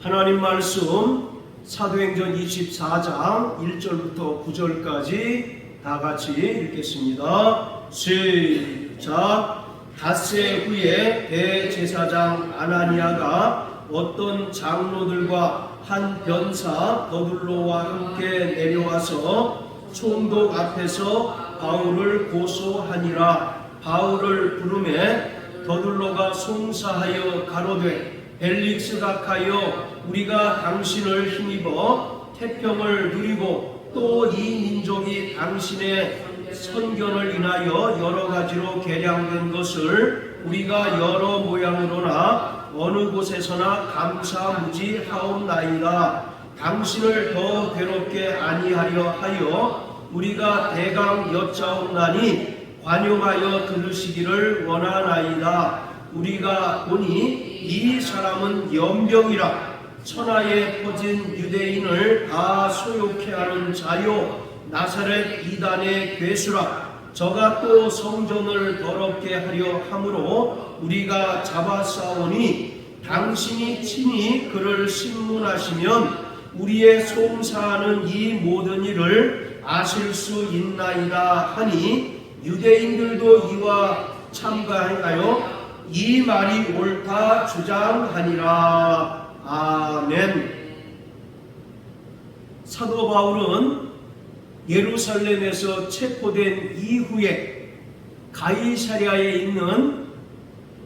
하나님 말씀 사도행전 24장 1절부터 9절까지 다 같이 읽겠습니다. 시작. 닷새 후에 대제사장 아나니아가 어떤 장로들과 한 변사 더둘로와 함께 내려와서 총독 앞에서 바울을 고소하니라. 바울을 부르매 더둘로가 송사하여 가로되 벨릭스가 우리가 당신을 힘입어 태평을 누리고 또 이 민족이 당신의 선견을 인하여 여러 가지로 개량된 것을 우리가 여러 모양으로나 어느 곳에서나 감사무지하옵나이다. 당신을 더 괴롭게 아니하려 하여 우리가 대강 여짜옵나니 관용하여 들으시기를 원하나이다. 우리가 보니 이 사람은 연병이라 천하에 퍼진 유대인을 다 소욕해 하는 자요 나사렛 이단의 괴수라. 저가 또 성전을 더럽게 하려 함으로 우리가 잡아싸우니 당신이 친히 그를 신문하시면 우리의 송사하는 이 모든 일을 아실 수 있나이다 하니 유대인들도 이와 참가하여 이 말이 옳다 주장하니라. 아멘. 사도 바울은 예루살렘에서 체포된 이후에 가이사랴에 있는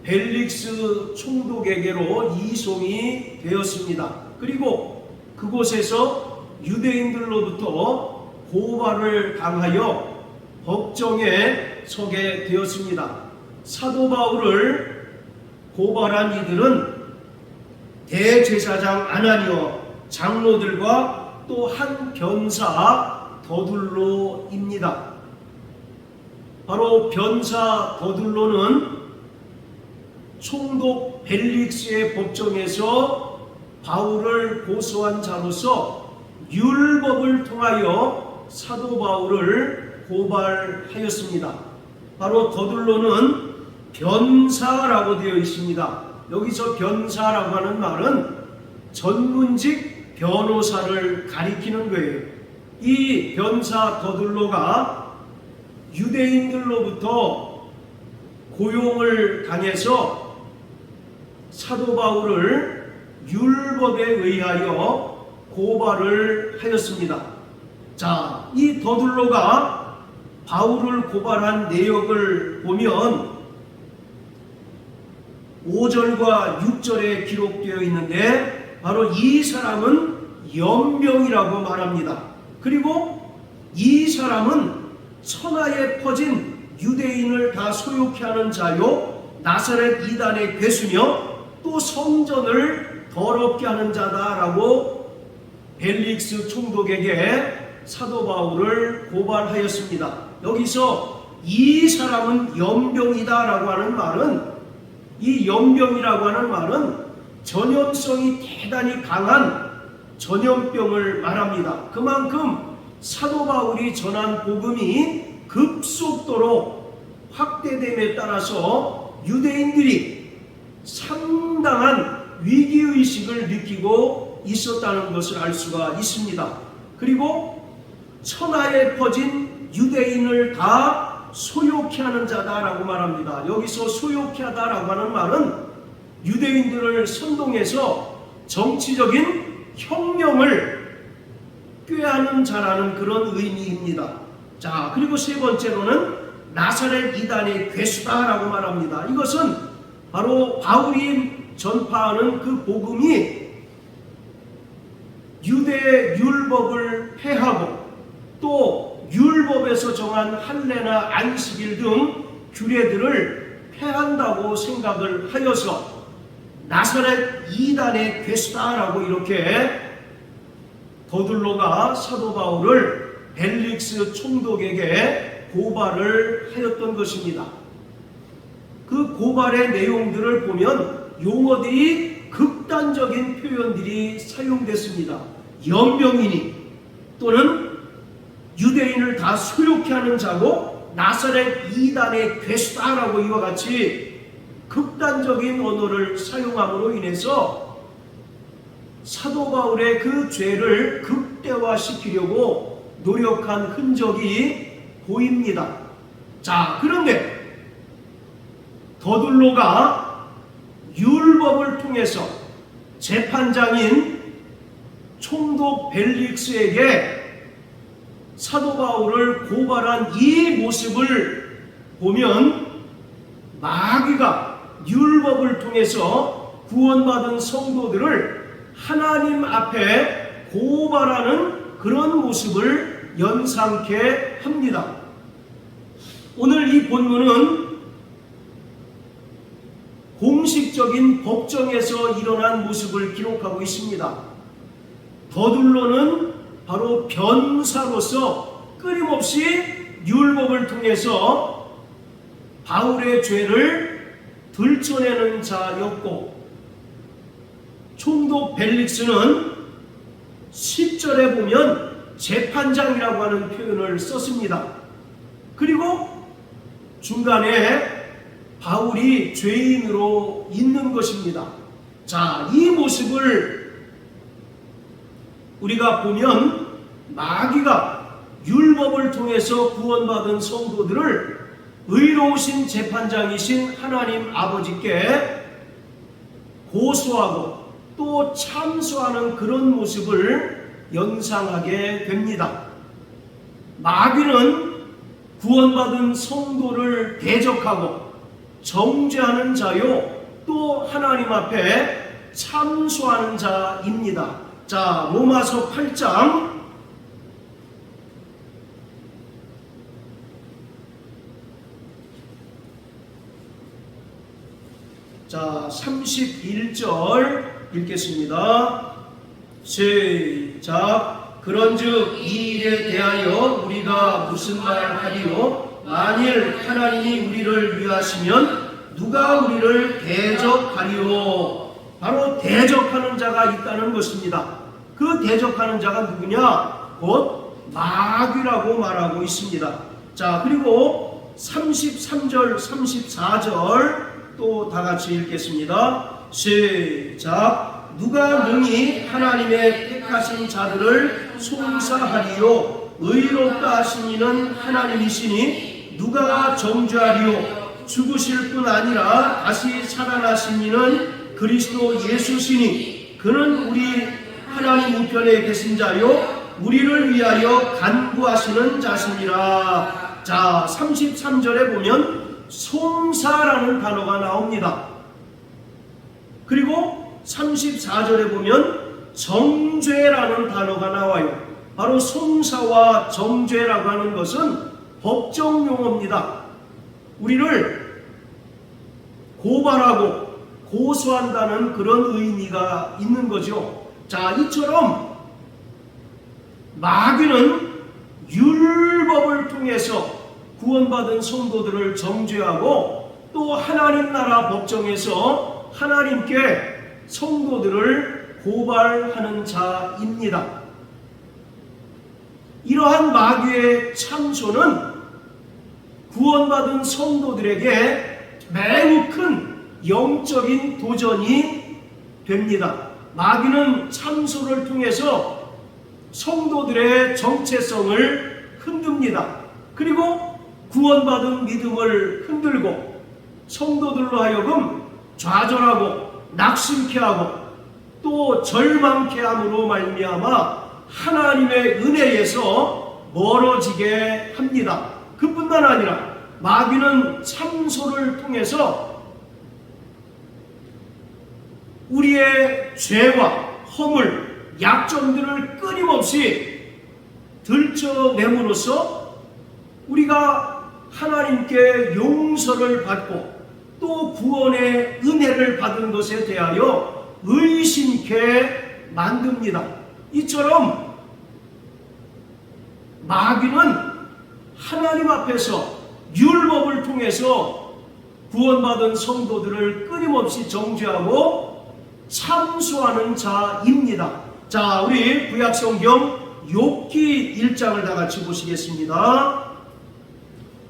벨릭스 총독에게로 이송이 되었습니다. 그리고 그곳에서 유대인들로부터 고발을 당하여 법정에 서게 되었습니다. 사도 바울을 고발한 이들은 대제사장 아나니아, 장로들과 또 한 변사 더둘로입니다. 바로 변사 더둘로는 총독 벨릭스의 법정에서 바울을 고소한 자로서 율법을 통하여 사도 바울을 고발하였습니다. 바로 더둘로는 변사라고 되어 있습니다. 여기서 변사라고 하는 말은 전문직 변호사를 가리키는 거예요. 이 변사 더둘로가 유대인들로부터 고용을 당해서 사도 바울을 율법에 의하여 고발을 하였습니다. 자, 이 더둘로가 바울을 고발한 내역을 보면 5절과 6절에 기록되어 있는데 바로 이 사람은 연병이라고 말합니다. 그리고 이 사람은 천하에 퍼진 유대인을 다 소욕해 하는 자요 나사렛 이단의 괴수며 또 성전을 더럽게 하는 자다라고 벨릭스 총독에게 사도 바울을 고발하였습니다. 여기서 이 사람은 연병이다라고 하는 말은, 이 연병이라고 하는 말은 전염성이 대단히 강한 전염병을 말합니다. 그만큼 사도 바울이 전한 복음이 급속도로 확대됨에 따라서 유대인들이 상당한 위기의식을 느끼고 있었다는 것을 알 수가 있습니다. 그리고 천하에 퍼진 유대인을 다 소욕해 하는 자다라고 말합니다. 여기서 소욕해 하다라고 하는 말은 유대인들을 선동해서 정치적인 혁명을 꾀하는 자라는 그런 의미입니다. 자, 그리고 세 번째로는 나사렛 이단의 괴수다라고 말합니다. 이것은 바로 바울이 전파하는 그 복음이 유대 율법을 폐하고 또 율법에서 정한 할례나 안식일 등 규례들을 폐한다고 생각을 하여서 나사렛 이단의 괴수다라고 이렇게 더둘로가 사도 바울을 벨릭스 총독에게 고발을 하였던 것입니다. 그 고발의 내용들을 보면 용어들이 극단적인 표현들이 사용됐습니다. 연병이니 또는 유대인을 다 소욕해 하는 자고 나사렛 이단의 괴수다라고 이와 같이 극단적인 언어를 사용함으로 인해서 사도 바울의 그 죄를 극대화시키려고 노력한 흔적이 보입니다. 자, 그런데 더둘로가 율법을 통해서 재판장인 총독 벨릭스에게 사도 바울을 고발한 이 모습을 보면 마귀가 율법을 통해서 구원받은 성도들을 하나님 앞에 고발하는 그런 모습을 연상케 합니다. 오늘 이 본문은 공식적인 법정에서 일어난 모습을 기록하고 있습니다. 더둘로는 바로 변사로서 끊임없이 율법을 통해서 바울의 죄를 들춰내는 자였고, 총독 벨릭스는 10절에 보면 재판장이라고 하는 표현을 썼습니다. 그리고 중간에 바울이 죄인으로 있는 것입니다. 자, 이 모습을 우리가 보면 마귀가 율법을 통해서 구원받은 성도들을 의로우신 재판장이신 하나님 아버지께 고소하고 또 참소하는 그런 모습을 연상하게 됩니다. 마귀는 구원받은 성도를 대적하고 정죄하는 자요, 또 하나님 앞에 참소하는 자입니다. 자, 로마서 8장 31절 읽겠습니다. 시작. 그런즉 이 일에 대하여 우리가 무슨 말하리요? 만일 하나님이 우리를 위하시면 누가 우리를 대적하리요? 바로 대적하는 자가 있다는 것입니다. 그 대적하는 자가 누구냐? 곧 마귀라고 말하고 있습니다. 자, 그리고 33절, 34절 또 다같이 읽겠습니다. 시작. 누가 능히 하나님의 택하신 자들을 송사하리요? 의롭다 하신 이는 하나님이시니 누가 정죄하리요? 죽으실 뿐 아니라 다시 살아나신 이는 그리스도 예수시니 그는 우리 하나님 우편에 계신 자요 우리를 위하여 간구하시는 자시니라. 자, 33절에 보면 송사라는 단어가 나옵니다. 그리고 34절에 보면 정죄라는 단어가 나와요. 바로 송사와 정죄라고 하는 것은 법정 용어입니다. 우리를 고발하고 고소한다는 그런 의미가 있는 거죠. 자, 이처럼 마귀는 율법을 통해서 구원받은 성도들을 정죄하고 또 하나님 나라 법정에서 하나님께 성도들을 고발하는 자입니다. 이러한 마귀의 참소는 구원받은 성도들에게 매우 큰 영적인 도전이 됩니다. 마귀는 참소를 통해서 성도들의 정체성을 흔듭니다. 그리고 구원받은 믿음을 흔들고 성도들로 하여금 좌절하고 낙심케 하고 또 절망케 함으로 말미암아 하나님의 은혜에서 멀어지게 합니다. 그뿐만 아니라 마귀는 참소를 통해서 우리의 죄와 허물, 약점들을 끊임없이 들춰냄으로써 우리가 하나님께 용서를 받고 또 구원의 은혜를 받은 것에 대하여 의심케 만듭니다. 이처럼 마귀는 하나님 앞에서 율법을 통해서 구원받은 성도들을 끊임없이 정죄하고 참소하는 자입니다. 자, 우리 구약성경 욥기 1장을 다 같이 보시겠습니다.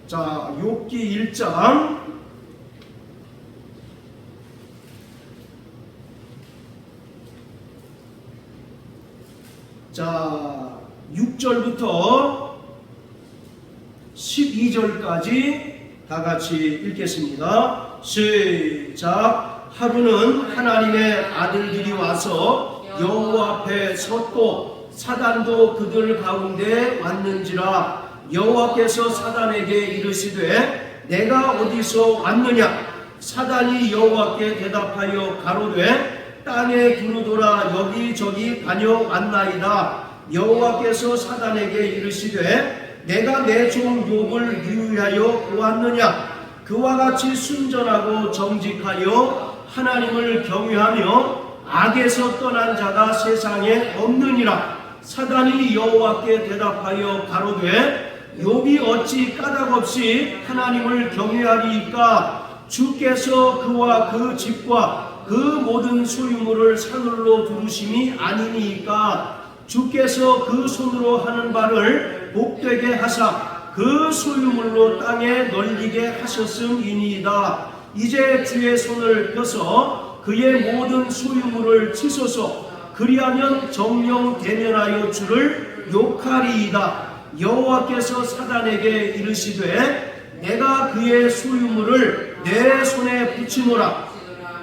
자, 욥기 1장 1 자, 6절부터 12절까지 다 같이 읽겠습니다. 시작. 하루는 하나님의 아들들이 와서 여호와 앞에 섰고 사단도 그들 가운데 왔는지라. 여호와께서 사단에게 이르시되 내가 어디서 왔느냐? 사단이 여호와께 대답하여 가로되 땅에 두루돌아 여기저기 다녀왔나이다. 여호와께서 사단에게 이르시되 내가 내 종 욥을 유의하여 보았느냐? 그와 같이 순전하고 정직하여 하나님을 경외하며 악에서 떠난 자가 세상에 없느니라. 사단이 여호와께 대답하여 가로되 욥이 어찌 까닭없이 하나님을 경외하리이까? 주께서 그와 그 집과 그 모든 소유물을 산울로 두르심이 아니니이까? 주께서 그 손으로 하는 바를 복되게 하사 그 소유물로 땅에 널리게 하셨음이니이다. 이제 주의 손을 펴서 그의 모든 소유물을 치소서. 그리하면 정령 대면하여 주를 욕하리이다. 여호와께서 사단에게 이르시되 내가 그의 소유물을 내 손에 붙이노라.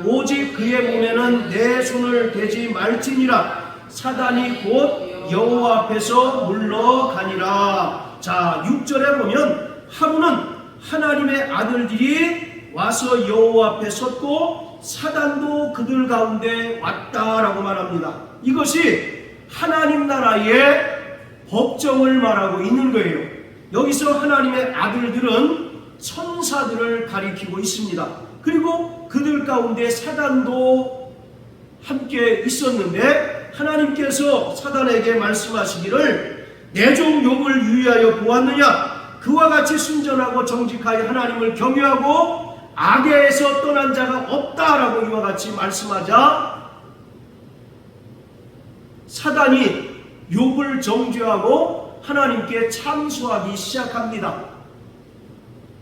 오직 그의 몸에는 내 손을 대지 말지니라. 사단이 곧 여호와 앞에서 물러가니라. 자, 6절에 보면 하루는 하나님의 아들들이 와서 여호와 앞에 섰고 사단도 그들 가운데 왔다라고 말합니다. 이것이 하나님 나라의 법정을 말하고 있는 거예요. 여기서 하나님의 아들들은 천사들을 가리키고 있습니다. 그리고 그들 가운데 사단도 함께 있었는데 하나님께서 사단에게 말씀하시기를 내 종 욥을 유의하여 보았느냐? 그와 같이 순전하고 정직하여 하나님을 경외하고 악에서 떠난 자가 없다라고 이와 같이 말씀하자 사단이 욥을 정죄하고 하나님께 참소하기 시작합니다.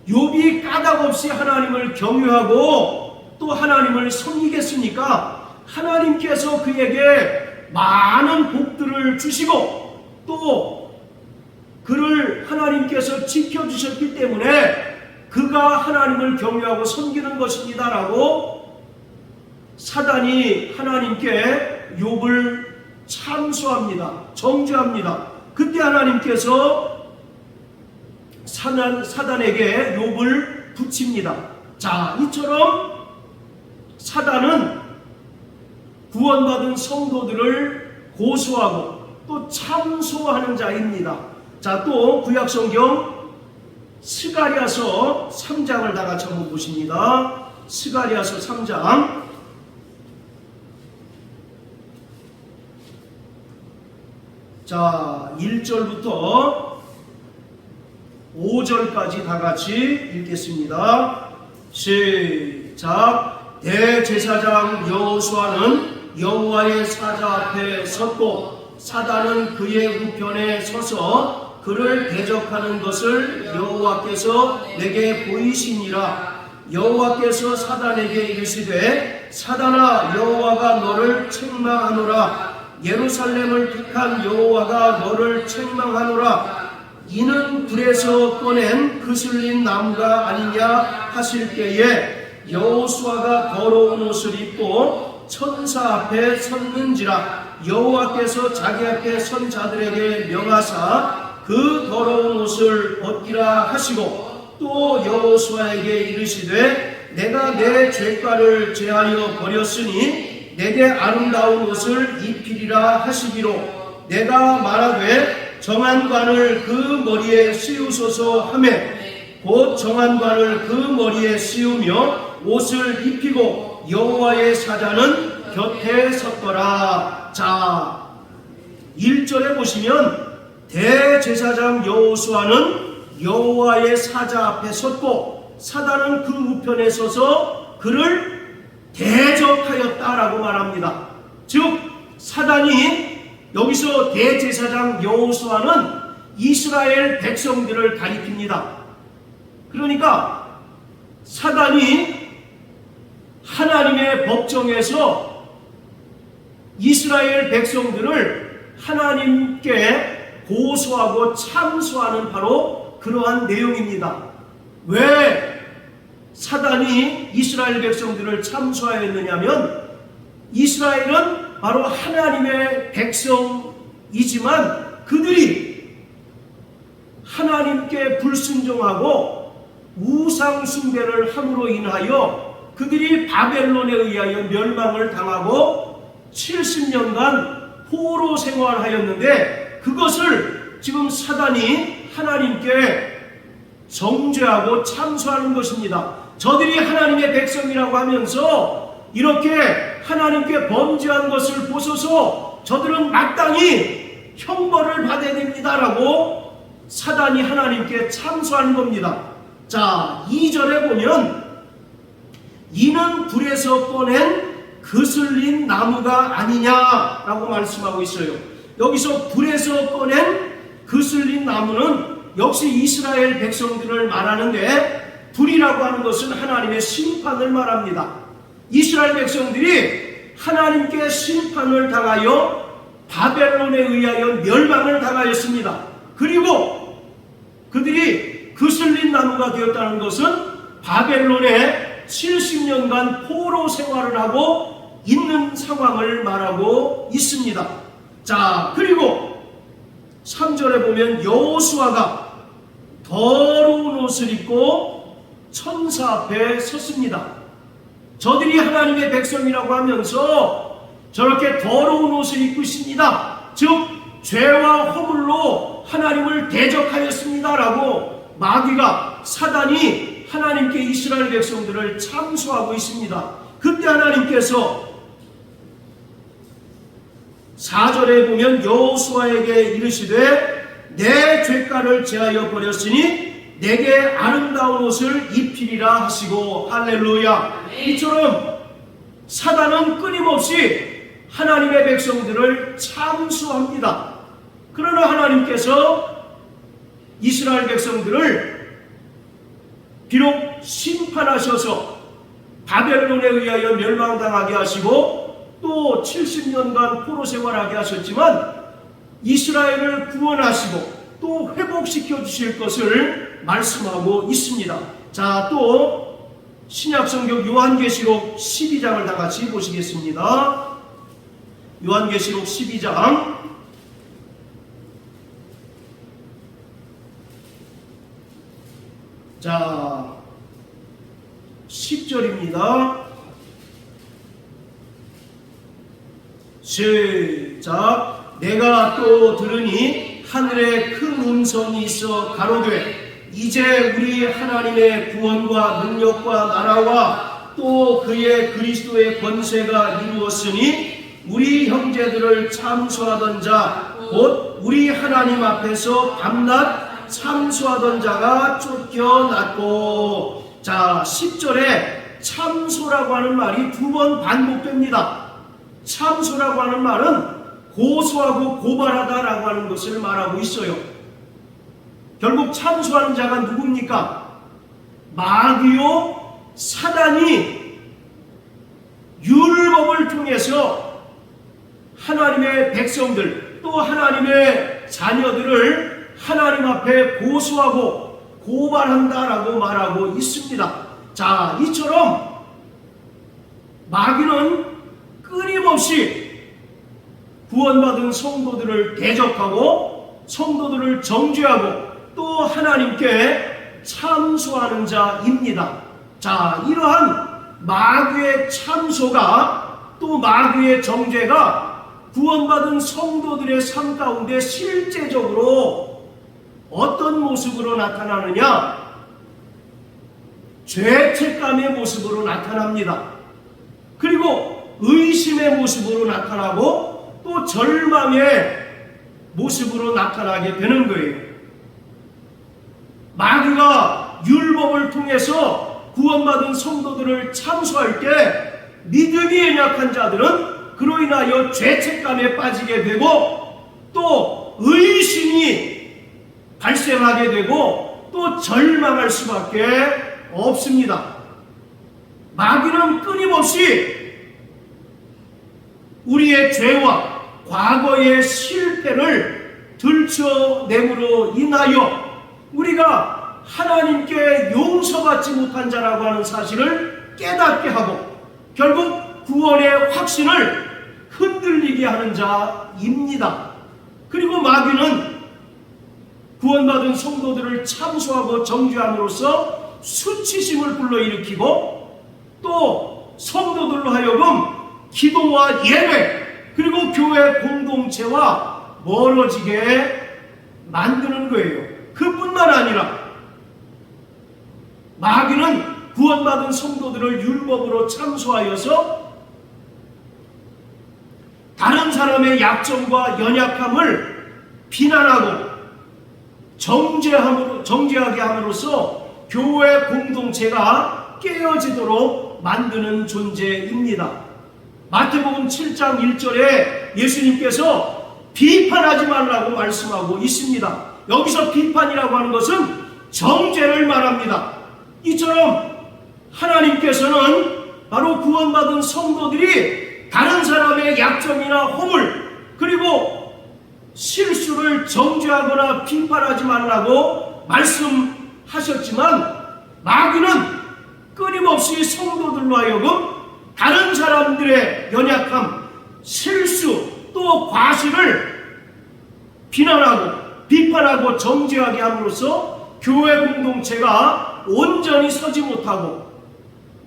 욥이 까닭없이 하나님을 경외하고 또 하나님을 섬기겠습니까? 하나님께서 그에게 많은 복들을 주시고 또 그를 하나님께서 지켜주셨기 때문에 그가 하나님을 경외하고 섬기는 것입니다 라고 사단이 하나님께 욥을 참소합니다. 정죄합니다. 그때 하나님께서 사단에게 욥을 붙입니다. 자, 이처럼 사단은 구원받은 성도들을 고소하고 또 참소하는 자입니다. 자, 또 구약성경 스가랴서 3장을 다 같이 한번 보십니다. 스가랴서 3장 자, 1절부터 5절까지 다 같이 읽겠습니다. 시작. 대제사장 여호수아는 여호와의 사자 앞에 섰고 사단은 그의 우편에 서서 그를 대적하는 것을 여호와께서 내게 보이시니라. 여호와께서 사단에게 이르시되 사단아, 여호와가 너를 책망하노라. 예루살렘을 택한 여호와가 너를 책망하노라. 이는 불에서 꺼낸 그슬린 나무가 아니냐 하실 때에 여호수아가 더러운 옷을 입고 천사 앞에 섰는지라. 여호와께서 자기 앞에 선 자들에게 명하사 그 더러운 옷을 벗기라 하시고 또 여호수아에게 이르시되 내가 내 죄가를 제하여 버렸으니 내게 아름다운 옷을 입히리라 하시기로 내가 말하되 정한 관을 그 머리에 씌우소서 하매 곧 정한 관을 그 머리에 씌우며 옷을 입히고 여호와의 사자는 곁에 섰더라. 자, 1절에 보시면 대제사장 여호수아는 여호와의 사자 앞에 섰고 사단은 그 우편에 서서 그를 대적하였다라고 말합니다. 즉 사단이 여기서 대제사장 여호수아는 이스라엘 백성들을 가리킵니다. 그러니까 사단이 하나님의 법정에서 이스라엘 백성들을 하나님께 고소하고 참소하는 바로 그러한 내용입니다. 왜 사단이 이스라엘 백성들을 참소하였느냐면 이스라엘은 바로 하나님의 백성이지만 그들이 하나님께 불순종하고 우상 숭배를 함으로 인하여 그들이 바벨론에 의하여 멸망을 당하고 70년간 포로 생활하였는데 그것을 지금 사단이 하나님께 정죄하고 참소하는 것입니다. 저들이 하나님의 백성이라고 하면서 이렇게 하나님께 범죄한 것을 보소서 저들은 마땅히 형벌을 받아야 됩니다라고 사단이 하나님께 참소하는 겁니다. 자, 2절에 보면 이는 불에서 꺼낸 그슬린 나무가 아니냐라고 말씀하고 있어요. 여기서 불에서 꺼낸 그슬린 나무는 역시 이스라엘 백성들을 말하는데 불이라고 하는 것은 하나님의 심판을 말합니다. 이스라엘 백성들이 하나님께 심판을 당하여 바벨론에 의하여 멸망을 당하였습니다. 그리고 그들이 그슬린 나무가 되었다는 것은 바벨론에 70년간 포로 생활을 하고 있는 상황을 말하고 있습니다. 자, 그리고 3절에 보면 여호수아가 더러운 옷을 입고 천사 앞에 섰습니다. 저들이 하나님의 백성이라고 하면서 저렇게 더러운 옷을 입고 있습니다. 즉 죄와 허물로 하나님을 대적하였습니다라고 마귀가 사단이 하나님께 이스라엘 백성들을 참소하고 있습니다. 그때 하나님께서 4절에 보면 여호수아에게 이르시되 내 죄가를 제하여 버렸으니 내게 아름다운 옷을 입히리라 하시고 할렐루야. 이처럼 사단은 끊임없이 하나님의 백성들을 참수합니다. 그러나 하나님께서 이스라엘 백성들을 비록 심판하셔서 바벨론에 의하여 멸망당하게 하시고 또 70년간 포로 생활하게 하셨지만 이스라엘을 구원하시고 또 회복시켜 주실 것을 말씀하고 있습니다. 자, 또 신약성경 요한계시록 12장을 다 같이 보시겠습니다. 요한계시록 12장 자 10절입니다. 시작. 내가 또 들으니 하늘에 큰 음성이 있어 가로되 이제 우리 하나님의 구원과 능력과 나라와 또 그의 그리스도의 권세가 이루었으니 우리 형제들을 참소하던 자 곧 우리 하나님 앞에서 밤낮 참소하던 자가 쫓겨났고. 자, 10절에 참소라고 하는 말이 두 번 반복됩니다. 참소라고 하는 말은 고소하고 고발하다라고 하는 것을 말하고 있어요. 결국 참소하는 자가 누굽니까? 마귀요 사단이 율법을 통해서 하나님의 백성들 또 하나님의 자녀들을 하나님 앞에 고소하고 고발한다라고 말하고 있습니다. 자, 이처럼 마귀는 끊임없이 구원받은 성도들을 대적하고 성도들을 정죄하고 또 하나님께 참소하는 자입니다. 자, 이러한 마귀의 참소가 또 마귀의 정죄가 구원받은 성도들의 삶 가운데 실제적으로 어떤 모습으로 나타나느냐? 죄책감의 모습으로 나타납니다. 그리고 의심의 모습으로 나타나고 또 절망의 모습으로 나타나게 되는 거예요. 마귀가 율법을 통해서 구원받은 성도들을 참소할 때 믿음이 연약한 자들은 그로 인하여 죄책감에 빠지게 되고 또 의심이 발생하게 되고 또 절망할 수밖에 없습니다. 마귀는 끊임없이 우리의 죄와 과거의 실패를 들춰냄으로 인하여 우리가 하나님께 용서받지 못한 자라고 하는 사실을 깨닫게 하고 결국 구원의 확신을 흔들리게 하는 자입니다. 그리고 마귀는 구원받은 성도들을 참소하고 정죄함으로써 수치심을 불러일으키고 또 성도들로 하여금 기도와 예배 그리고 교회 공동체와 멀어지게 만드는 거예요. 그뿐만 아니라 마귀는 구원받은 성도들을 율법으로 참소하여서 다른 사람의 약점과 연약함을 비난하고 정죄하게 함으로써 교회 공동체가 깨어지도록 만드는 존재입니다. 마태복음 7장 1절에 예수님께서 비판하지 말라고 말씀하고 있습니다. 여기서 비판이라고 하는 것은 정죄를 말합니다. 이처럼 하나님께서는 바로 구원받은 성도들이 다른 사람의 약점이나 허물 그리고 실수를 정죄하거나 비판하지 말라고 말씀하셨지만 마귀는 끊임없이 성도들로 하여금 다른 사람들의 연약함, 실수 또 과실을 비난하고 비판하고 정죄하게 함으로써 교회 공동체가 온전히 서지 못하고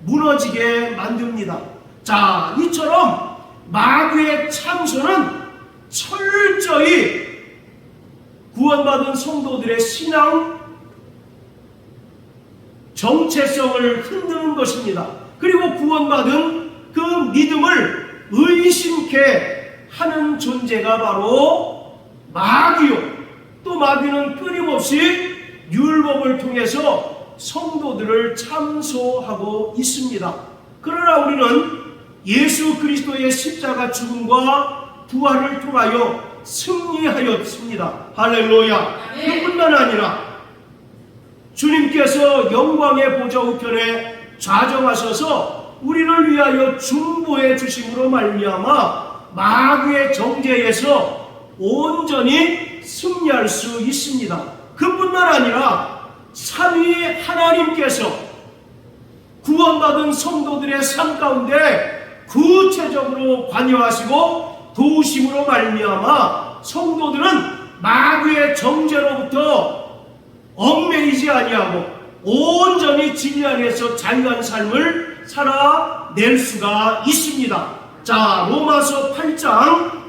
무너지게 만듭니다. 자, 이처럼 마귀의 참소는 철저히 구원받은 성도들의 신앙 정체성을 흔드는 것입니다. 그리고 구원받은 그 믿음을 의심케 하는 존재가 바로 마귀요. 또 마귀는 끊임없이 율법을 통해서 성도들을 참소하고 있습니다. 그러나 우리는 예수 그리스도의 십자가 죽음과 부활을 통하여 승리하였습니다. 할렐루야. 그뿐만 아니라 주님께서 영광의 보좌 우편에 좌정하셔서 우리를 위하여 중보해 주심으로 말미암아 마귀의 정죄에서 온전히 승리할 수 있습니다. 그뿐만 아니라 삼위 하나님께서 구원받은 성도들의 삶 가운데 구체적으로 관여하시고 도우심으로 말미암아 성도들은 마귀의 정죄로부터 얽매이지 아니하고 온전히 진리 안에서 자유한 삶을 살아낼 수가 있습니다. 자, 로마서 8장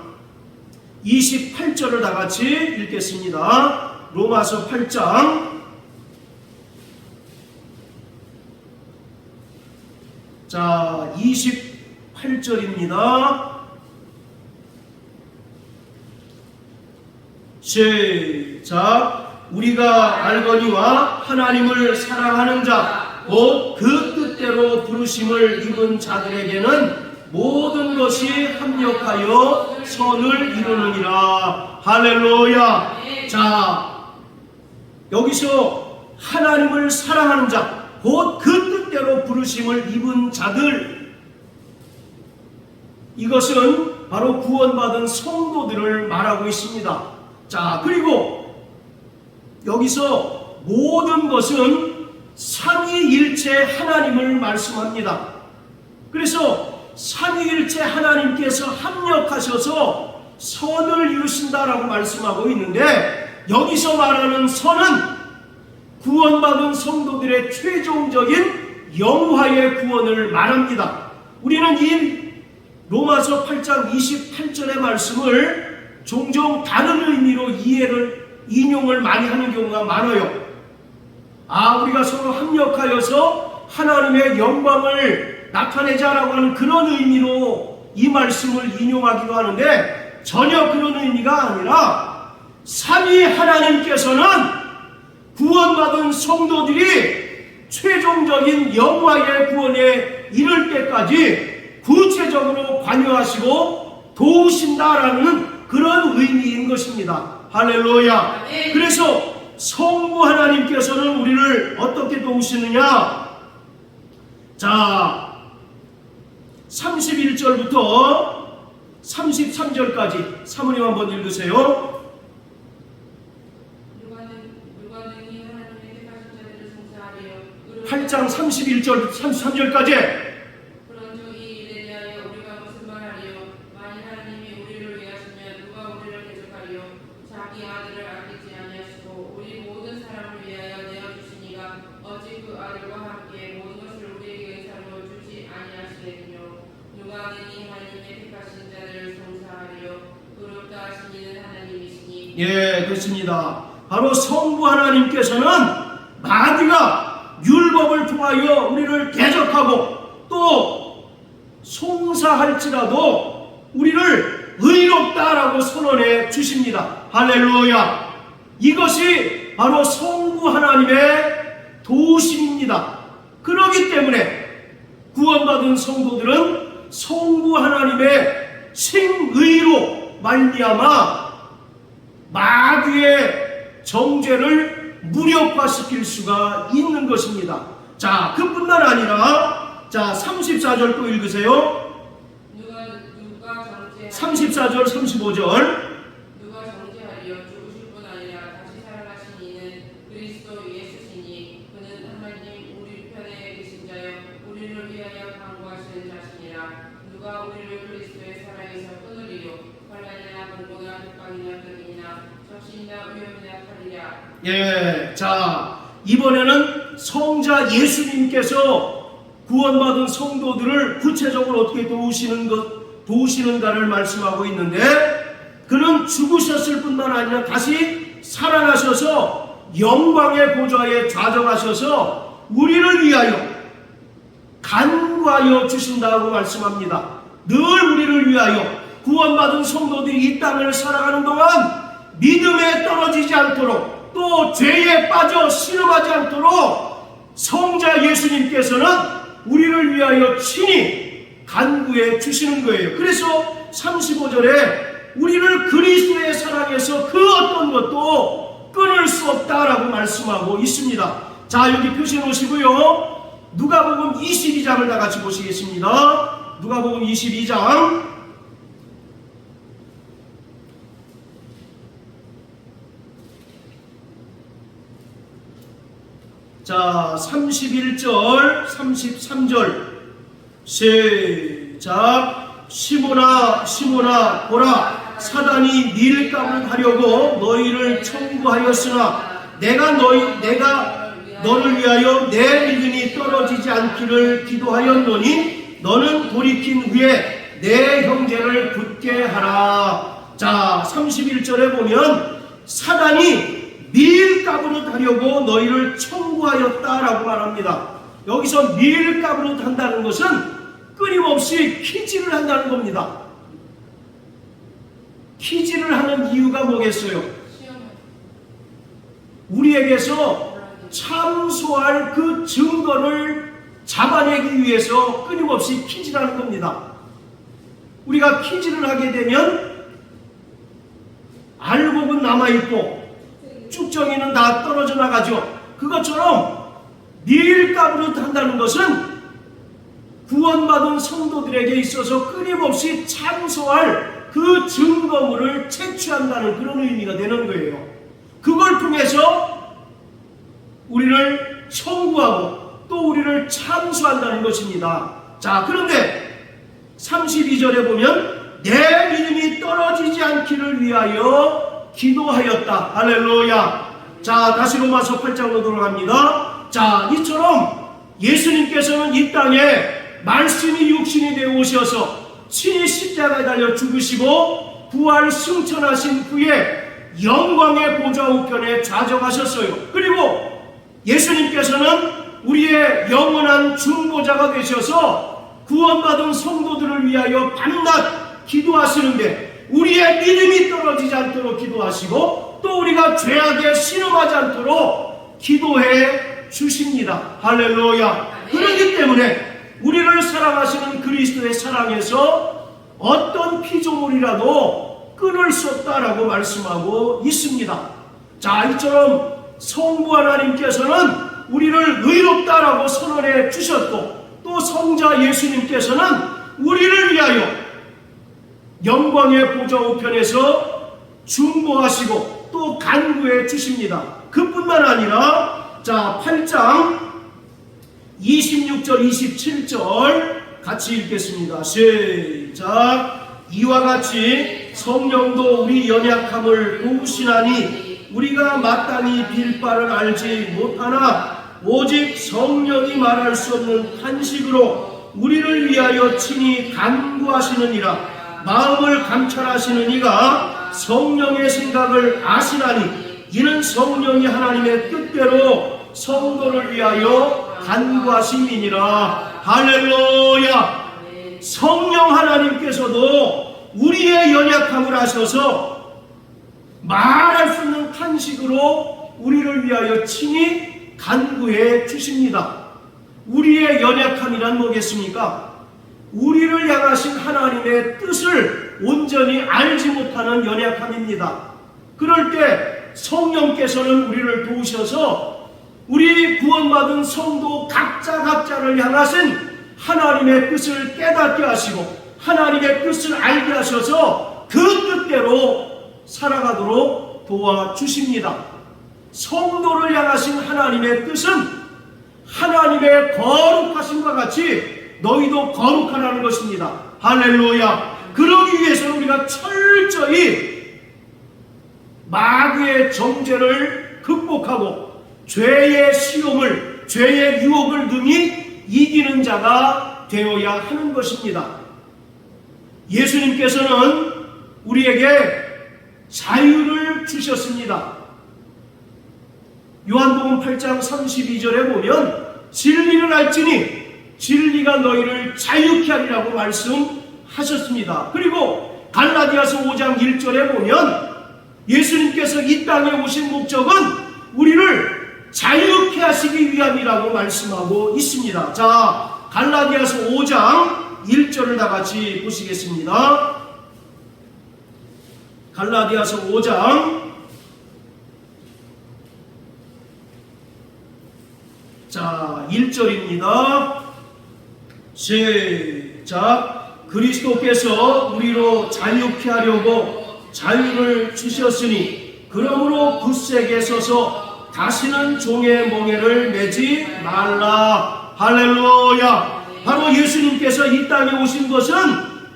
28절을 다 같이 읽겠습니다. 로마서 8장 자 28절입니다. 시작. 우리가 알거니와 하나님을 사랑하는 자 곧 그 뜻대로 부르심을 입은 자들에게는 모든 것이 합력하여 선을 이루느니라. 할렐루야. 자, 여기서 하나님을 사랑하는 자 곧 그 뜻대로 부르심을 입은 자들, 이것은 바로 구원받은 성도들을 말하고 있습니다. 자, 그리고 여기서 모든 것은 삼위일체 하나님을 말씀합니다. 그래서 삼위일체 하나님께서 합력하셔서 선을 이루신다라고 말씀하고 있는데, 여기서 말하는 선은 구원받은 성도들의 최종적인 영화의 구원을 말합니다. 우리는 이 로마서 8장 28절의 말씀을 종종 다른 의미로 인용을 많이 하는 경우가 많아요. 우리가 서로 합력하여서 하나님의 영광을 나타내자라고 하는 그런 의미로 이 말씀을 인용하기도 하는데, 전혀 그런 의미가 아니라 삼위 하나님께서는 구원받은 성도들이 최종적인 영화의 구원에 이를 때까지 구체적으로 관여하시고 도우신다라는 그런 의미인 것입니다. 할렐루야. 그래서 성부 하나님께서는 우리를 어떻게 도우시느냐? 자, 31절부터 33절까지 사모님 한번 읽으세요. 누가 능히 하나님의 택하신 자들을 송사하리요. 8장 31절 33절까지. 그런즉 이 일에 대하여 우리가 무슨 말하리요? 만일 하나님이 우리를 위하시면 누가 우리를 대적하리요? 자기 아들을 아끼지 아니하시고 우리 모든 사람을 위하여 내어주시니가 어찌 그 아들과 함께 모든 것을 우리에게 의사로 주지 아니하시겠느냐? 누가 능히 하나님의 택하신 자들을 송사하리요? 의롭다 하신 이는 하나님이시니. 예, 그렇습니다. 바로 성부 하나님께서는 마귀가 율법을 통하여 우리를 대적하고 또 송사할지라도 우리를 의롭다라고 선언해 주십니다. 할렐루야. 이것이 바로 성부 하나님의 도우심입니다. 그렇기 때문에 구원받은 성도들은 성부 하나님의 생의로 말미암아 마귀의 정죄를 무력화시킬 수가 있는 것입니다. 자, 그뿐만 아니라 자 34절 또 읽으세요. 누가 정죄하리요? 34절 35절. 누가 정죄하리요? 죽으실 뿐 아니라 다시 살아나신 이는 그리스도 예수시니 그는 하나님 우리 편에 계신 자여 우리를 위하여 강구하시는 자시니라. 누가 우리를 그리스도의 사랑에서 끊으리요? 환난이나 공고나 핍박이나 격이나 적신이나 위험이나 칼이랴. 예, 자 이번에는 성자 예수님께서 구원받은 성도들을 구체적으로 어떻게 도우시는가를 말씀하고 있는데, 그는 죽으셨을 뿐만 아니라 다시 살아나셔서 영광의 보좌에 좌정하셔서 우리를 위하여 간구하여 주신다고 말씀합니다. 늘 우리를 위하여 구원받은 성도들이 이 땅을 살아가는 동안 믿음에 떨어지지 않도록 또 죄에 빠져 신음하지 않도록 성자 예수님께서는 우리를 위하여 친히 간구해 주시는 거예요. 그래서 35절에 우리를 그리스도의 사랑에서 그 어떤 것도 끊을 수 없다라고 말씀하고 있습니다. 자, 여기 표시해 놓으시고요. 누가복음 22장을 다 같이 보시겠습니다. 누가복음 22장. 자, 31절, 33절 시작. 시몬아 시몬아 보라, 사단이 밀감을 하려고 너희를 청구하였으나 내가 너를 위하여 내 믿음이 떨어지지 않기를 기도하였노니 너는 돌이킨 후에 내 형제를 굳게 하라. 자, 31절에 보면 사단이 밀가부릇 하려고 너희를 청구하였다라고 말합니다. 여기서 밀가부릇 한다는 것은 끊임없이 키질을 한다는 겁니다. 키질을 하는 이유가 뭐겠어요? 우리에게서 참소할 그 증거를 잡아내기 위해서 끊임없이 키질하는 겁니다. 우리가 키질을 하게 되면 알곡은 남아있고 쭉정이는 다 떨어져 나가죠. 그것처럼 밀가부릇 한다는 것은 구원받은 성도들에게 있어서 끊임없이 참소할 그 증거물을 채취한다는 그런 의미가 되는 거예요. 그걸 통해서 우리를 청구하고 또 우리를 참소한다는 것입니다. 자, 그런데 32절에 보면 내 믿음이 떨어지지 않기를 위하여 기도하였다. 할렐루야. 자, 다시 로마서 8장으로 돌아갑니다. 자, 이처럼 예수님께서는 이 땅에 말씀이 육신이 되어 오셔서 친히 십자가에 달려 죽으시고 부활 승천하신 후에 영광의 보좌 우편에 좌정하셨어요. 그리고 예수님께서는 우리의 영원한 중보자가 되셔서 구원받은 성도들을 위하여 밤낮 기도하시는데 우리의 믿음이 떨어지지 않도록 기도하시고 또 우리가 죄악에 신음하지 않도록 기도해 주십니다. 할렐루야. 그렇기 때문에 우리를 사랑하시는 그리스도의 사랑에서 어떤 피조물이라도 끊을 수 없다라고 말씀하고 있습니다. 자, 이처럼 성부 하나님께서는 우리를 의롭다라고 선언해 주셨고 또 성자 예수님께서는 우리를 위하여 영광의 보좌 우편에서 중보하시고 또 간구해 주십니다. 그뿐만 아니라 자 8장 26절 27절 같이 읽겠습니다. 시작. 이와 같이 성령도 우리 연약함을 도우시나니 우리가 마땅히 빌 바를 알지 못하나 오직 성령이 말할 수 없는 탄식으로 우리를 위하여 친히 간구하시느니라. 마음을 감찰하시는 이가 성령의 생각을 아시나니 이는 성령이 하나님의 뜻대로 성도를 위하여 간구하심이니라. 할렐루야. 성령 하나님께서도 우리의 연약함을 아셔서 말할 수 없는 탄식으로 우리를 위하여 친히 간구해 주십니다. 우리의 연약함이란 뭐겠습니까? 우리를 향하신 하나님의 뜻을 온전히 알지 못하는 연약함입니다. 그럴 때 성령께서는 우리를 도우셔서 우리 구원받은 성도 각자를 향하신 하나님의 뜻을 깨닫게 하시고 하나님의 뜻을 알게 하셔서 그 뜻대로 살아가도록 도와주십니다. 성도를 향하신 하나님의 뜻은 하나님의 거룩하심과 같이 너희도 거룩하라는 것입니다. 할렐루야. 그러기 위해서는 우리가 철저히 마귀의 정죄를 극복하고 죄의 시험을, 죄의 유혹을 능히 이기는 자가 되어야 하는 것입니다. 예수님께서는 우리에게 자유를 주셨습니다. 요한복음 8장 32절에 보면 진리를 알지니 진리가 너희를 자유케 하리라고 말씀하셨습니다. 그리고 갈라디아서 5장 1절에 보면 예수님께서 이 땅에 오신 목적은 우리를 자유케 하시기 위함이라고 말씀하고 있습니다. 자, 갈라디아서 5장 1절을 다 같이 보시겠습니다. 갈라디아서 5장 자 1절입니다. 시작. 그리스도께서 우리로 자유케 하려고 자유를 주셨으니 그러므로 굳세게 서서 다시는 종의 멍에를 매지 말라. 할렐루야. 바로 예수님께서 이 땅에 오신 것은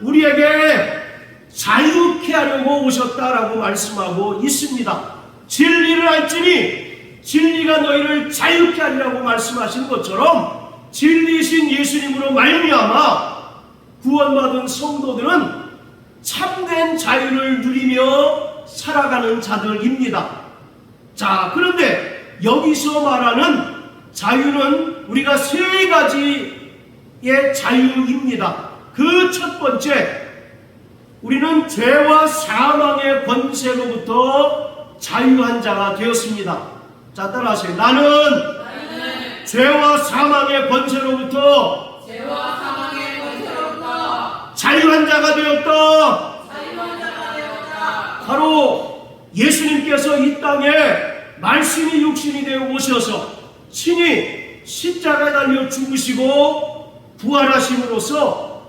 우리에게 자유케 하려고 오셨다라고 말씀하고 있습니다. 진리를 알지니 진리가 너희를 자유케 하리라고 말씀하신 것처럼 진리이신 예수님으로 말미암아 구원받은 성도들은 참된 자유를 누리며 살아가는 자들입니다. 자, 그런데 여기서 말하는 자유는 우리가 세 가지의 자유입니다. 그 첫 번째, 우리는 죄와 사망의 권세로부터 자유한 자가 되었습니다. 자, 따라하세요. 나는 죄와 사망의 권세로부터 자유한 자가 되었다. 바로 예수님께서 이 땅에 말씀이 육신이 되어 오셔서 친히 십자가에 달려 죽으시고 부활하심으로써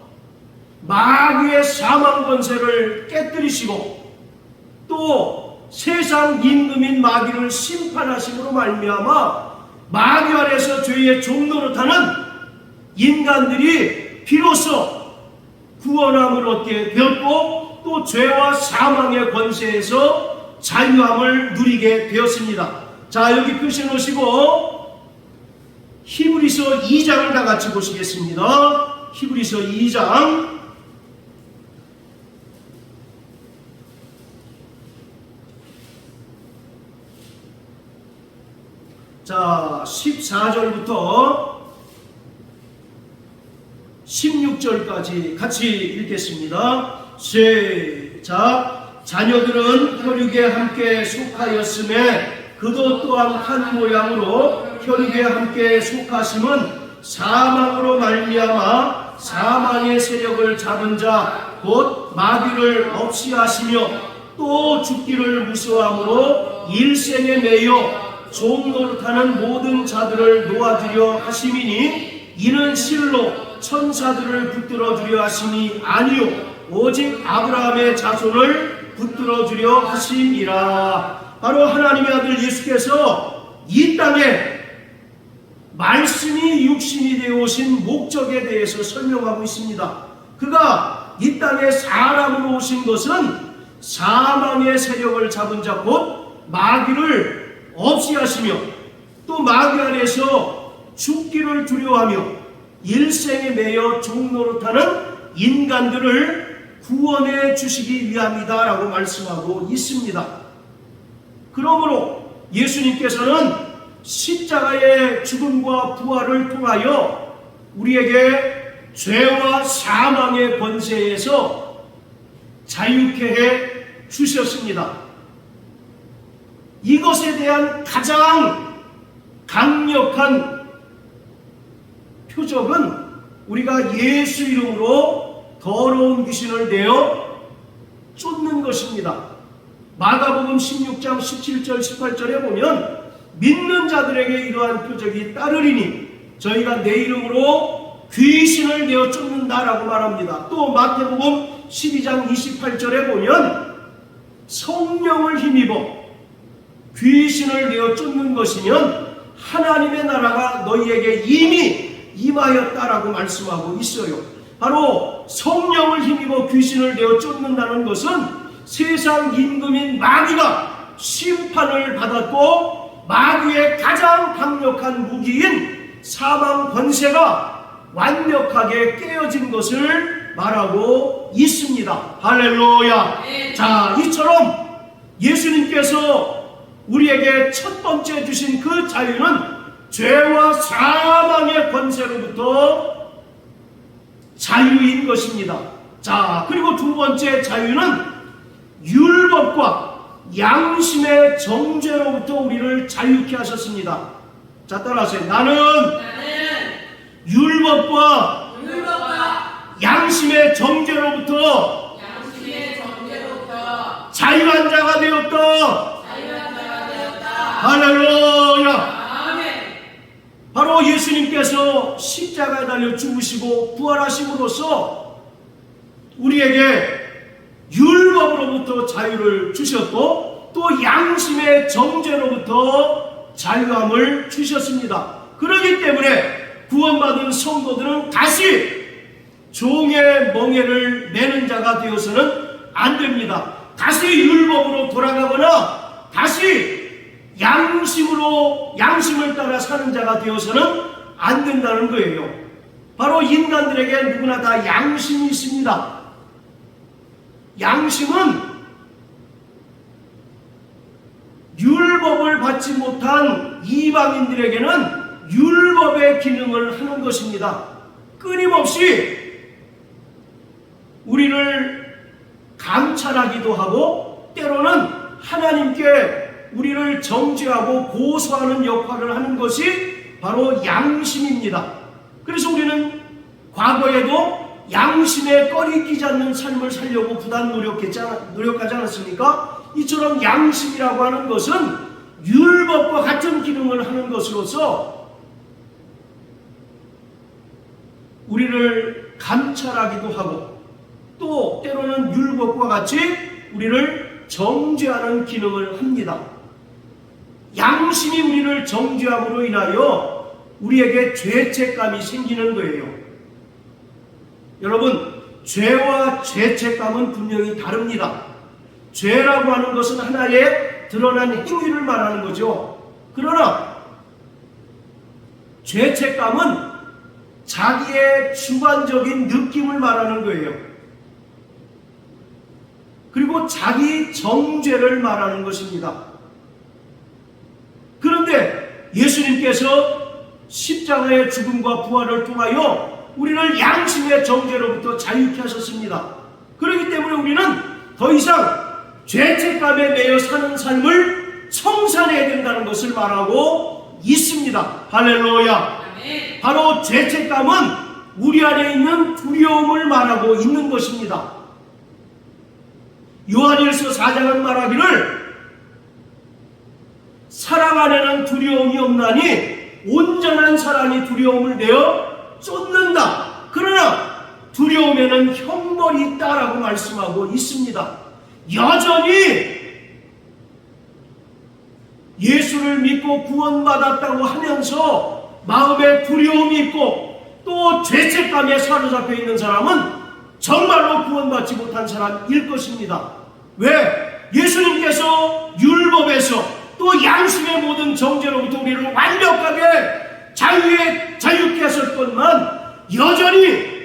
마귀의 사망 권세를 깨뜨리시고 또 세상 임금인 마귀를 심판하심으로 말미암아 마귀 아래서 죄의 종노릇하는 인간들이 비로소 구원함을 얻게 되었고 또 죄와 사망의 권세에서 자유함을 누리게 되었습니다. 자, 여기 표시해 놓으시고 히브리서 2장을 다 같이 보시겠습니다. 히브리서 2장 자, 14절부터 16절까지 같이 읽겠습니다. 시작. 자녀들은 혈육에 함께 속하였음에 그도 또한 한 모양으로 혈육에 함께 속하심은 사망으로 말미암아 사망의 세력을 잡은 자 곧 마귀를 없이 하시며 또 죽기를 무서워함으로 일생에 매여 종노릇하는 모든 자들을 놓아주려 하심이니 이는 실로 천사들을 붙들어 주려 하심이 아니요 오직 아브라함의 자손을 붙들어 주려 하심이라. 바로 하나님의 아들 예수께서 이 땅에 말씀이 육신이 되어 오신 목적에 대해서 설명하고 있습니다. 그가 이 땅에 사람으로 오신 것은 사망의 세력을 잡은 자 곧 마귀를 없이 하시며 또 마귀 안에서 죽기를 두려워하며 일생에 매여 종노릇하는 인간들을 구원해 주시기 위함이다 라고 말씀하고 있습니다. 그러므로 예수님께서는 십자가의 죽음과 부활을 통하여 우리에게 죄와 사망의 권세에서 자유케 해 주셨습니다. 이것에 대한 가장 강력한 표적은 우리가 예수 이름으로 더러운 귀신을 내어 쫓는 것입니다. 마가복음 16장 17절 18절에 보면 믿는 자들에게 이러한 표적이 따르리니 저희가 내 이름으로 귀신을 내어 쫓는다라고 말합니다. 또 마태복음 12장 28절에 보면 성령을 힘입어 귀신을 내어 쫓는 것이면 하나님의 나라가 너희에게 이미 임하였다라고 말씀하고 있어요. 바로 성령을 힘입어 귀신을 내어 쫓는다는 것은 세상 임금인 마귀가 심판을 받았고 마귀의 가장 강력한 무기인 사망 권세가 완벽하게 깨어진 것을 말하고 있습니다. 할렐루야. 자, 이처럼 예수님께서 우리에게 첫 번째 주신 그 자유는 죄와 사망의 권세로부터 자유인 것입니다. 자, 그리고 두 번째 자유는 율법과 양심의 정죄로부터 우리를 자유케 하셨습니다. 자, 따라하세요. 나는 율법과 양심의 정죄로부터 자유한 자가 되었다. 할렐루야. 바로 예수님께서 십자가에 달려 죽으시고 부활하심으로써 우리에게 율법으로부터 자유를 주셨고 또 양심의 정죄로부터 자유함을 주셨습니다. 그렇기 때문에 구원받은 성도들은 다시 종의 멍에를 매는 자가 되어서는 안 됩니다. 다시 율법으로 돌아가거나 다시 양심을 따라 사는 자가 되어서는 안 된다는 거예요. 바로 인간들에게 누구나 다 양심이 있습니다. 양심은 율법을 받지 못한 이방인들에게는 율법의 기능을 하는 것입니다. 끊임없이 우리를 감찰하기도 하고 때로는 하나님께 우리를 정죄하고 고소하는 역할을 하는 것이 바로 양심입니다. 그래서 우리는 과거에도 양심에 꺼리끼지 않는 삶을 살려고 부단 노력하지 않았습니까? 이처럼 양심이라고 하는 것은 율법과 같은 기능을 하는 것으로서 우리를 감찰하기도 하고 또 때로는 율법과 같이 우리를 정죄하는 기능을 합니다. 양심이 우리를 정죄함으로 인하여 우리에게 죄책감이 생기는 거예요. 여러분, 죄와 죄책감은 분명히 다릅니다. 죄라고 하는 것은 하나의 드러난 행위를 말하는 거죠. 그러나 죄책감은 자기의 주관적인 느낌을 말하는 거예요. 그리고 자기 정죄를 말하는 것입니다. 그런데 예수님께서 십자가의 죽음과 부활을 통하여 우리를 양심의 정죄로부터 자유케 하셨습니다. 그렇기 때문에 우리는 더 이상 죄책감에 매여 사는 삶을 청산해야 된다는 것을 말하고 있습니다. 할렐루야. 바로 죄책감은 우리 안에 있는 두려움을 말하고 있는 것입니다. 요한일서 4장은 말하기를 사랑 안에는 두려움이 없나니 온전한 사람이 두려움을 내어 쫓는다. 그러나 두려움에는 형벌이 있다라고 말씀하고 있습니다. 여전히 예수를 믿고 구원받았다고 하면서 마음에 두려움이 있고 또 죄책감에 사로잡혀 있는 사람은 정말로 구원받지 못한 사람일 것입니다. 왜? 예수님께서 율법에서 또 양심의 모든 정죄로부터 우리를 완벽하게 자유케 하셨건만 여전히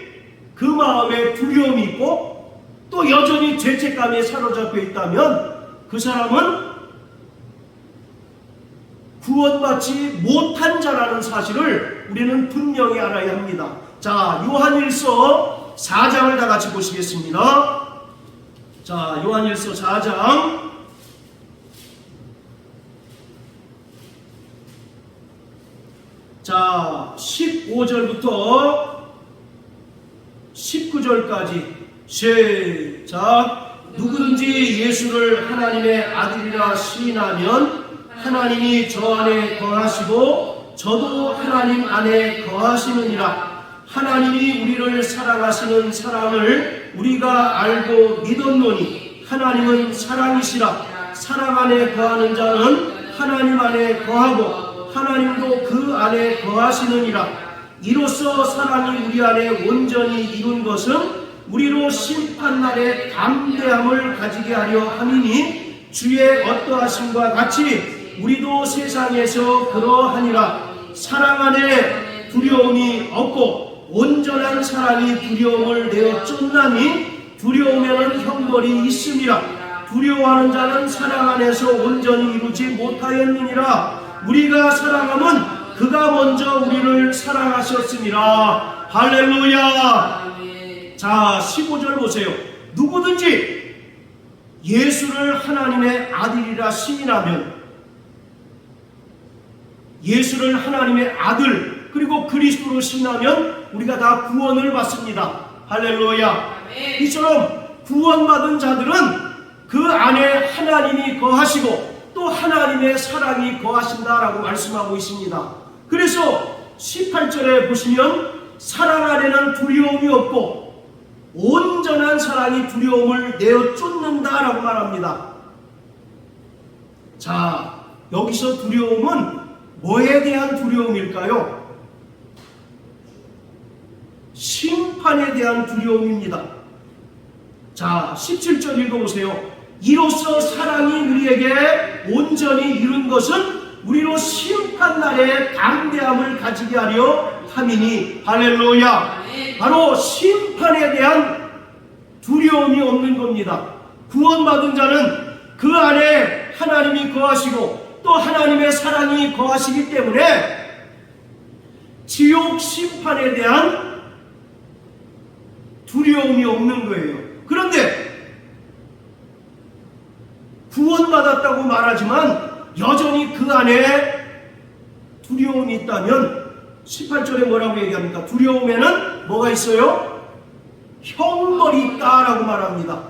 그 마음에 두려움이 있고 또 여전히 죄책감에 사로잡혀 있다면 그 사람은 구원받지 못한 자라는 사실을 우리는 분명히 알아야 합니다. 자, 요한일서 4장을 다 같이 보시겠습니다. 자, 요한일서 4장 자, 15절부터 19절까지 시작. 누구든지 예수를 하나님의 아들이라 시인하면 하나님이 저 안에 거하시고 저도 하나님 안에 거하시느니라. 하나님이 우리를 사랑하시는 사랑을 우리가 알고 믿었노니 하나님은 사랑이시라. 사랑 안에 거하는 자는 하나님 안에 거하고 하나님도 그 안에 거하시느니라. 이로써 사랑이 우리 안에 온전히 이룬 것은 우리로 심판날에 담대함을 가지게 하려 함이니 주의 어떠하심과 같이 우리도 세상에서 그러하니라. 사랑 안에 두려움이 없고 온전한 사랑이 두려움을 내어 쫓나니 두려움에는 형벌이 있음이라. 두려워하는 자는 사랑 안에서 온전히 이루지 못하였느니라. 우리가 사랑함은 그가 먼저 우리를 사랑하셨습니다. 할렐루야. 자, 15절 보세요. 누구든지 예수를 하나님의 아들이라 시인하면, 예수를 하나님의 아들 그리고 그리스도로 시인하면 우리가 다 구원을 받습니다. 할렐루야. 이처럼 구원받은 자들은 그 안에 하나님이 거하시고 또 하나님의 사랑이 거하신다라고 말씀하고 있습니다. 그래서 18절에 보시면 사랑 안에는 두려움이 없고 온전한 사랑이 두려움을 내어 쫓는다라고 말합니다. 자, 여기서 두려움은 뭐에 대한 두려움일까요? 심판에 대한 두려움입니다. 자, 17절 읽어보세요. 이로써 사랑이 우리에게 온전히 이룬 것은 우리로 심판날에 담대함을 가지게 하려 함이니. 할렐루야. 바로 심판에 대한 두려움이 없는 겁니다. 구원받은 자는 그 안에 하나님이 거하시고 또 하나님의 사랑이 거하시기 때문에 지옥 심판에 대한 두려움이 없는 거예요. 그런데 구원받았다고 말하지만 여전히 그 안에 두려움이 있다면 18절에 뭐라고 얘기합니까? 두려움에는 뭐가 있어요? 형벌이 있다라고 말합니다.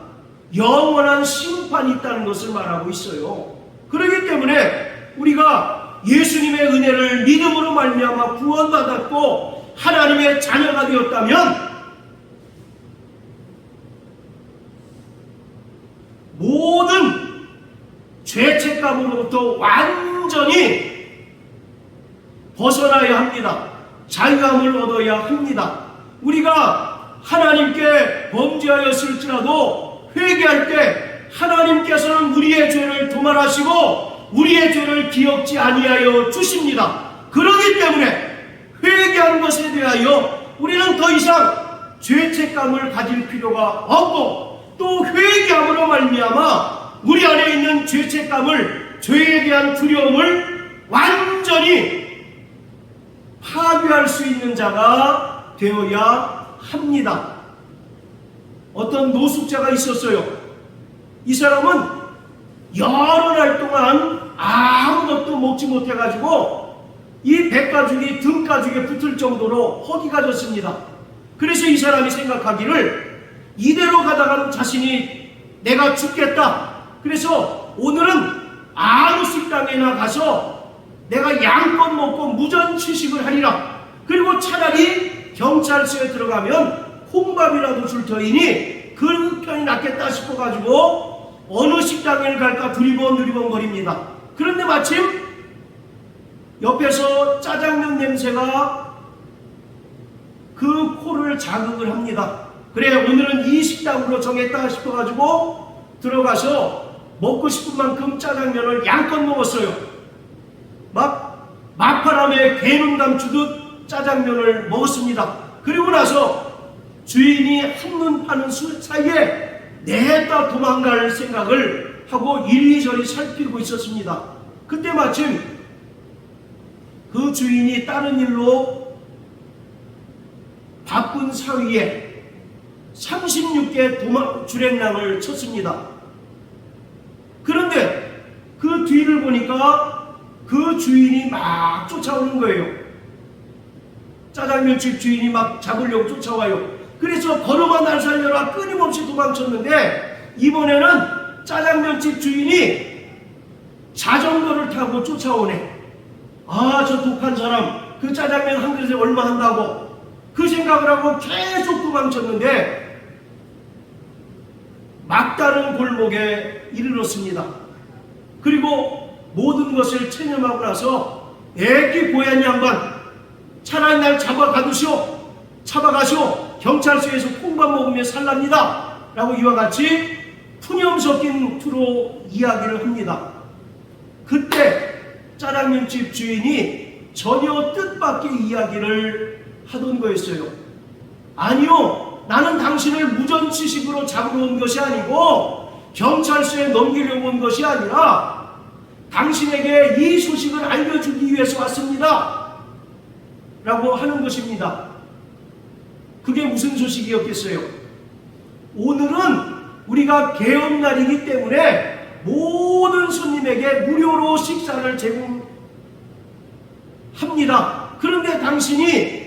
영원한 심판이 있다는 것을 말하고 있어요. 그렇기 때문에 우리가 예수님의 은혜를 믿음으로 말미암아 구원받았고 하나님의 자녀가 되었다면 모든 죄책감으로부터 완전히 벗어나야 합니다. 자유함을 얻어야 합니다. 우리가 하나님께 범죄하였을지라도 회개할 때 하나님께서는 우리의 죄를 도말하시고 우리의 죄를 기억지 아니하여 주십니다. 그렇기 때문에 회개한 것에 대하여 우리는 더 이상 죄책감을 가질 필요가 없고 또 회개함으로 말미암아 우리 안에 있는 죄책감을, 죄에 대한 두려움을 완전히 파괴할 수 있는 자가 되어야 합니다. 어떤 노숙자가 있었어요. 이 사람은 여러 날 동안 아무것도 먹지 못해가지고 이 배가죽이 등가죽에 붙을 정도로 허기가 졌습니다. 그래서 이 사람이 생각하기를 이대로 가다가는 자신이 내가 죽겠다. 그래서 오늘은 아무 식당에나 가서 내가 양껏 먹고 무전취식을 하리라. 그리고 차라리 경찰서에 들어가면 홍밥이라도 줄 터이니 그 편이 낫겠다 싶어가지고 어느 식당에 갈까 두리번두리번거립니다. 그런데 마침 옆에서 짜장면 냄새가 그 코를 자극을 합니다. 그래, 오늘은 이 식당으로 정했다 싶어가지고 들어가서 먹고 싶은 만큼 짜장면을 양껏 먹었어요. 막바람에 개눈 감추듯 짜장면을 먹었습니다. 그리고 나서 주인이 한눈 파는 사이에 내다 도망갈 생각을 하고 이리저리 살피고 있었습니다. 그때 마침 그 주인이 다른 일로 바쁜 사위에 36개 주랭랑을 쳤습니다. 그런데 그 뒤를 보니까 그 주인이 막 쫓아오는 거예요. 짜장면집 주인이 막 잡으려고 쫓아와요. 그래서 걸어가 날 살려라 끊임없이 도망쳤는데 이번에는 짜장면집 주인이 자전거를 타고 쫓아오네. 아, 저 독한 사람 그 짜장면 한 그릇에 얼마 한다고 그 생각을 하고 계속 도망쳤는데 막다른 골목에 이르렀습니다. 그리고 모든 것을 체념하고 나서 애기 고얀 양반 차라리 날 잡아가시오 경찰서에서 콩밥 먹으며 살랍니다 라고 이와 같이 푸념 섞인 투로 이야기를 합니다. 그때 짜장면집 주인이 전혀 뜻밖의 이야기를 하던 거였어요. 아니요, 나는 당신을 무전취식으로 잡으러 온 것이 아니고 경찰서에 넘기려고 온 것이 아니라 당신에게 이 소식을 알려주기 위해서 왔습니다 라고 하는 것입니다. 그게 무슨 소식이었겠어요? 오늘은 우리가 개업날이기 때문에 모든 손님에게 무료로 식사를 제공합니다. 그런데 당신이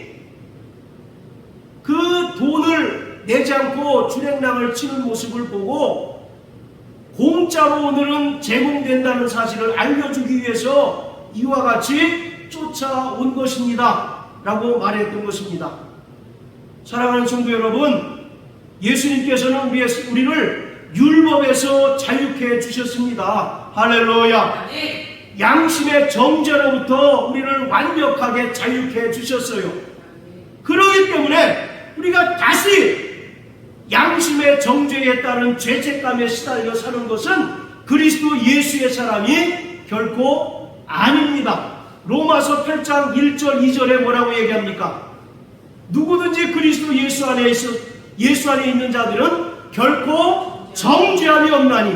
그 돈을 내지 않고 주랭랑을 치는 모습을 보고 공짜로 오늘은 제공된다는 사실을 알려주기 위해서 이와 같이 쫓아온 것입니다 라고 말했던 것입니다. 사랑하는 성도 여러분, 예수님께서는 우리를 율법에서 자유케 해주셨습니다. 할렐루야. 양심의 정죄로부터 우리를 완벽하게 자유케 해주셨어요. 그러기 때문에 우리가 다시 양심의 정죄에 따른 죄책감에 시달려 사는 것은 그리스도 예수의 사람이 결코 아닙니다. 로마서 8장 1절 2절에 뭐라고 얘기합니까? 누구든지 그리스도 예수 안에 있는 자들은 결코 정죄함이 없나니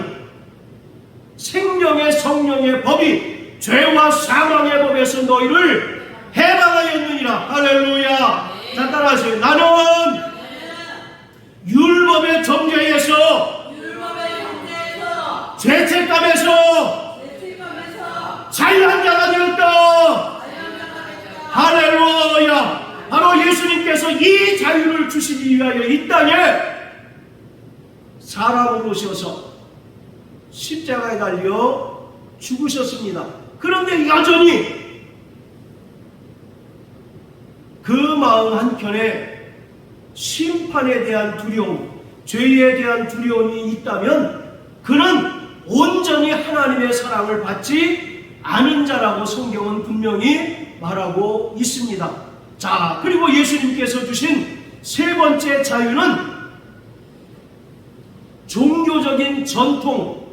생명의 성령의 법이 죄와 사망의 법에서 너희를 해방하였느니라. 할렐루야. 자, 따라하세요. 나는 율법의 정죄에서 죄책감에서 자유한 자가 되었다. 할렐루야. 바로 예수님께서 이 자유를 주시기 위하여 이 땅에 사람으로 오셔서 십자가에 달려 죽으셨습니다. 그런데 여전히 그 마음 한켠에 심판에 대한 두려움, 죄에 대한 두려움이 있다면 그는 온전히 하나님의 사랑을 받지 않은 자라고 성경은 분명히 말하고 있습니다. 자, 그리고 예수님께서 주신 세 번째 자유는 종교적인 전통,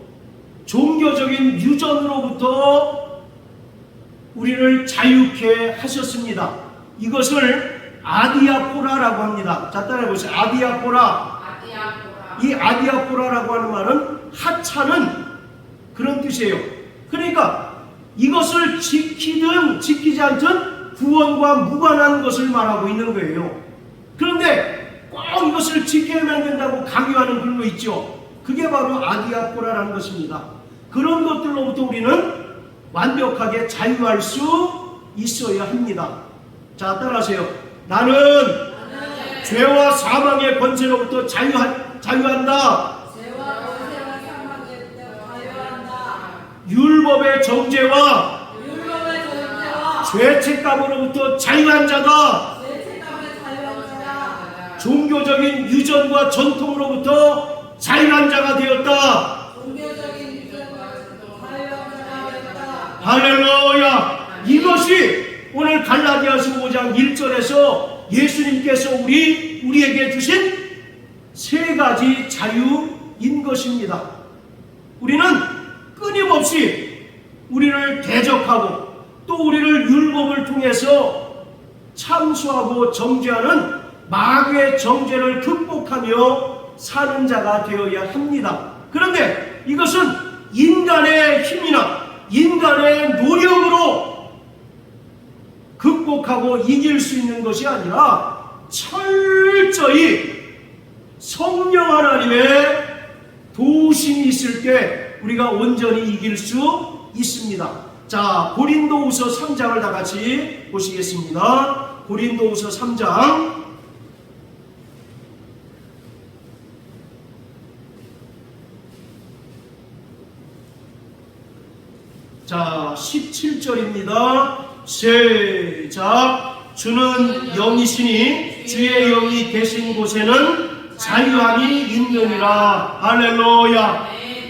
종교적인 유전으로부터 우리를 자유케 하셨습니다. 이것을 아디아포라라고 합니다. 자, 따라해보세요. 아디아포라. 이 아디아포라라고 하는 말은 하찮은 그런 뜻이에요. 그러니까 이것을 지키든 지키지 않든 구원과 무관한 것을 말하고 있는 거예요. 그런데 꼭 이것을 지켜야만 된다고 강요하는 그런 거 있죠. 그게 바로 아디아포라라는 것입니다. 그런 것들로부터 우리는 완벽하게 자유할 수 있어야 합니다. 자, 따라하세요. 나는 죄와 사망의 권세로부터 자유한다. 율법의 정죄와 죄책감으로부터 자유한 자다. 종교적인 유전과 전통으로부터 자유한 자가 되었다. 종교적인 유전과 자유한 자가 되었다. 할렐루야. 이것이 오늘 갈라디아서 5장 1절에서 예수님께서 우리에게 주신 세 가지 자유인 것입니다. 우리는 끊임없이 우리를 대적하고 또 우리를 율법을 통해서 참수하고 정죄하는 마귀의 정죄를 극복하며 사는 자가 되어야 합니다. 그런데 이것은 인간의 힘이나 인간의 노력으로 극복하고 이길 수 있는 것이 아니라 철저히 성령 하나님의 도우심이 있을 때 우리가 온전히 이길 수 있습니다. 자, 고린도후서 3장을 다 같이 보시겠습니다. 고린도후서 3장 자, 17절입니다. 시작. 주는 영이시니 주의 영이 계신 곳에는 자유함이 있느니라. 할렐루야.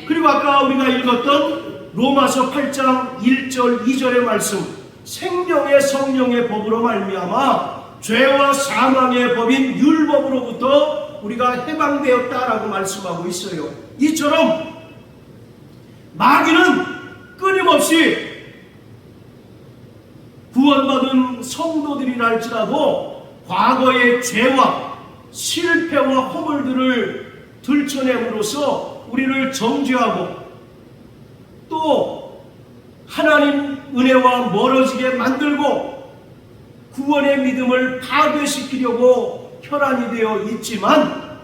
그리고 아까 우리가 읽었던 로마서 8장 1절 2절의 말씀, 생명의 성령의 법으로 말미암아 죄와 사망의 법인 율법으로부터 우리가 해방되었다라고 말씀하고 있어요. 이처럼 마귀는 끊임없이 구원받은 성도들이라 할지라도 과거의 죄와 실패와 허물들을 들춰냄으로써 우리를 정죄하고 또 하나님 은혜와 멀어지게 만들고 구원의 믿음을 파괴시키려고 혈안이 되어 있지만,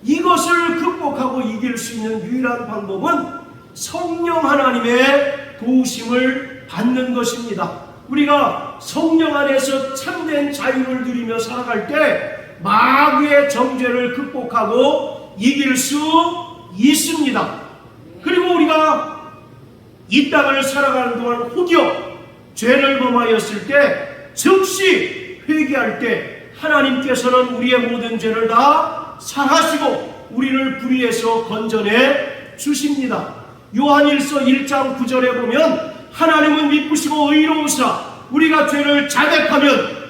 이것을 극복하고 이길 수 있는 유일한 방법은 성령 하나님의 도우심을 받는 것입니다. 우리가 성령 안에서 참된 자유를 누리며 살아갈 때 마귀의 정죄를 극복하고 이길 수 있습니다. 그리고 우리가 이 땅을 살아가는 동안 혹여 죄를 범하였을 때 즉시 회개할 때 하나님께서는 우리의 모든 죄를 다 사하시고 우리를 불의에서 건져내 주십니다. 요한일서 1장 9절에 보면 하나님은 미쁘시고 의로우사 우리가 죄를 자백하면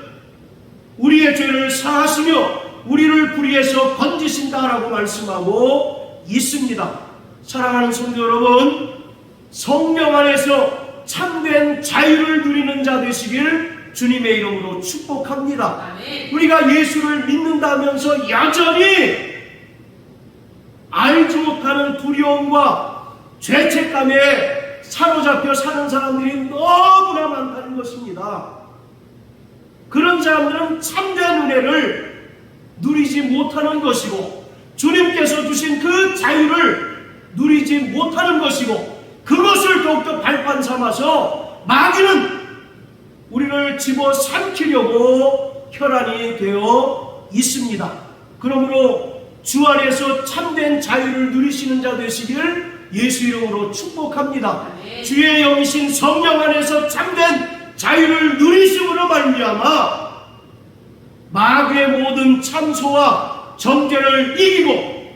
우리의 죄를 사하시며 우리를 불의에서 건지신다라고 말씀하고 있습니다. 사랑하는 성도 여러분, 성령 안에서 참된 자유를 누리는 자 되시길 주님의 이름으로 축복합니다. 우리가 예수를 믿는다면서 여전히 알지 못하는 두려움과 죄책감에 사로잡혀 사는 사람들이 너무나 많다는 것입니다. 그런 사람들은 참된 은혜를 누리지 못하는 것이고 주님께서 주신 그 자유를 누리지 못하는 것이고, 그것을 더욱더 발판 삼아서 마귀는 우리를 집어삼키려고 혈안이 되어 있습니다. 그러므로 주 안에서 참된 자유를 누리시는 자 되시길 예수 이름으로 축복합니다. 주의 영이신 성령 안에서 참된 자유를 누리심으로 말미암아 마귀의 모든 참소와 정죄를 이기고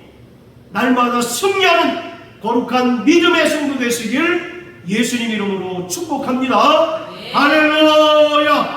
날마다 승리하는 거룩한 믿음의 성도 되시길 예수님 이름으로 축복합니다. 할렐루야.